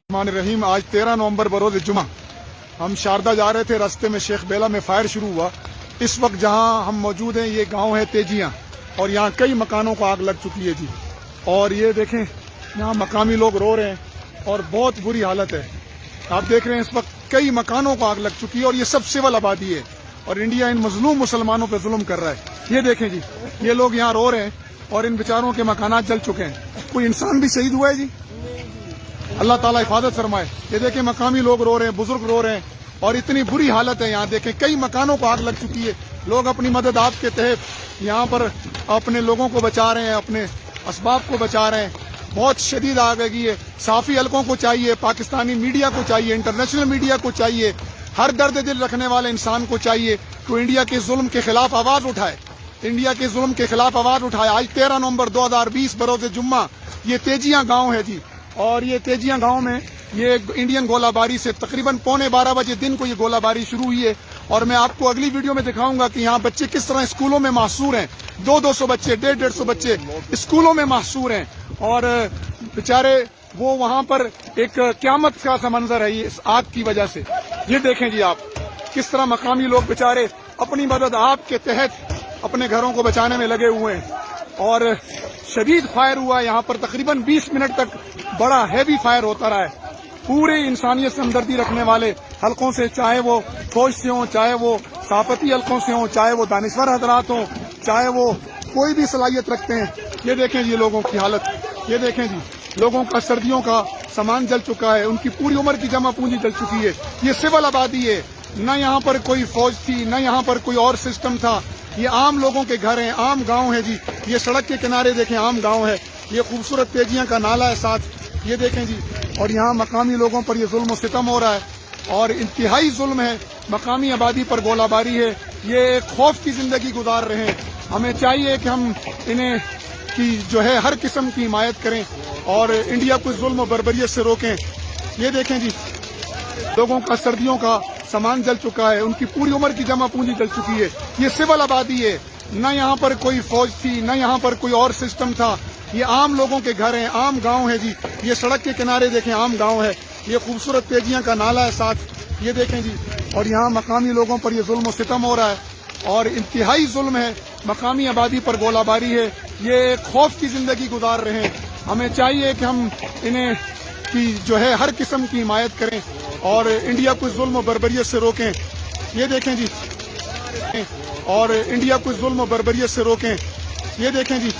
रहीम। आज 13 नवंबर बरोज जुमा हम शारदा जा रहे थे, रास्ते में शेख बेला में फायर शुरू हुआ। इस वक्त जहां हम मौजूद हैं ये गांव है तेजियां और यहां कई मकानों को आग लग चुकी है जी। और ये देखें यहां मकामी लोग रो रहे हैं और बहुत बुरी हालत है। आप देख रहे हैं इस वक्त कई मकानों को आग लग चुकी है और ये सब सिविल आबादी है और इंडिया इन मजलूम मुसलमानों पर जुल्म कर रहा है। ये देखें जी, ये लोग यहाँ रो रहे हैं और इन बेचारों के मकानात जल चुके हैं। कोई इंसान भी शहीद हुआ है जी? अल्लाह ताला हिफाजत फरमाए। ये देखें मकामी लोग रो रहे हैं, बुजुर्ग रो रहे हैं और इतनी बुरी हालत है। यहाँ देखें कई मकानों को आग लग चुकी है। लोग अपनी मदद आपके तहत यहाँ पर अपने लोगों को बचा रहे हैं, अपने असबाब को बचा रहे हैं। बहुत शदीद आग लगी है। साफी हलकों को चाहिए, पाकिस्तानी मीडिया को चाहिए, इंटरनेशनल मीडिया को चाहिए, हर दर्द दिल रखने वाले इंसान को चाहिए कि इंडिया के जुल्म के खिलाफ आवाज उठाए, इंडिया के जुल्म के खिलाफ आवाज उठाए। आज 13 नवंबर 2020 बरोज जुम्मा ये तेजियां गांव है जी। और ये तेजियां गांव में ये इंडियन गोलाबारी से तकरीबन 11:15 बजे दिन को ये गोलाबारी शुरू हुई है। और मैं आपको अगली वीडियो में दिखाऊंगा कि यहाँ बच्चे किस तरह स्कूलों में महसूर हैं। 200 बच्चे, 150 बच्चे स्कूलों में महसूर हैं और बेचारे वो वहां पर एक क्यामत का सा मंजर है ये इस आग की वजह से। ये देखें जी आप किस तरह मकामी लोग बेचारे अपनी मदद आपके तहत अपने घरों को बचाने में लगे हुए हैं। और शदीद फायर हुआ यहाँ पर, तकरीबन 20 मिनट तक बड़ा हैवी फायर होता रहा है। पूरे इंसानियत से हमदर्दी रखने वाले हलकों से, चाहे वो फौज से हों, चाहे वो साफती हलकों से हों, चाहे वो दानिश्वर हजरात हों, चाहे वो कोई भी सलाहियत रखते हैं। ये देखें जी लोगों की हालत, ये देखें जी लोगों का सर्दियों का सामान जल चुका है, उनकी पूरी उम्र की जमा पूंजी जल चुकी है। ये सिविल आबादी है, न यहाँ पर कोई फौज थी, न यहाँ पर कोई और सिस्टम था। ये आम लोगों के घर हैं, आम गांव है जी। ये सड़क के किनारे देखें आम गांव है। ये खूबसूरत तेजियां का नाला है साथ, ये देखें जी। और यहाँ मकामी लोगों पर ये जुल्म सितम हो रहा है और इंतहाई जुल्म है। मकामी आबादी पर गोलाबारी है। ये खौफ की जिंदगी गुजार रहे हैं। हमें चाहिए कि हम इन्हें की जो है हर किस्म की हिमायत करें और इंडिया को जुल्म और बर्बरियत से रोकें। ये देखें जी लोगों का सर्दियों का सामान जल चुका है, उनकी पूरी उम्र की जमा पूंजी जल चुकी है। ये सिविल आबादी है, न यहाँ पर कोई फौज थी, न यहाँ पर कोई और सिस्टम था। ये आम लोगों के घर हैं, आम गांव है जी। ये सड़क के किनारे देखें आम गांव है। ये खूबसूरत तेजियां का नाला है साथ, ये देखें जी। और यहाँ मकामी लोगों पर ये जुल्म सितम हो रहा है और इंतहाई जुल्म है। मकामी आबादी पर गोलाबारी है। ये खौफ की जिंदगी गुजार रहे हैं। हमें चाहिए कि हम इन्हें की जो है हर किस्म की हिमायत करें और इंडिया को जुल्म और बर्बरियत से रोकें। ये देखें जी और इंडिया को जुल्म और बर्बरियत से रोकें। ये देखें जी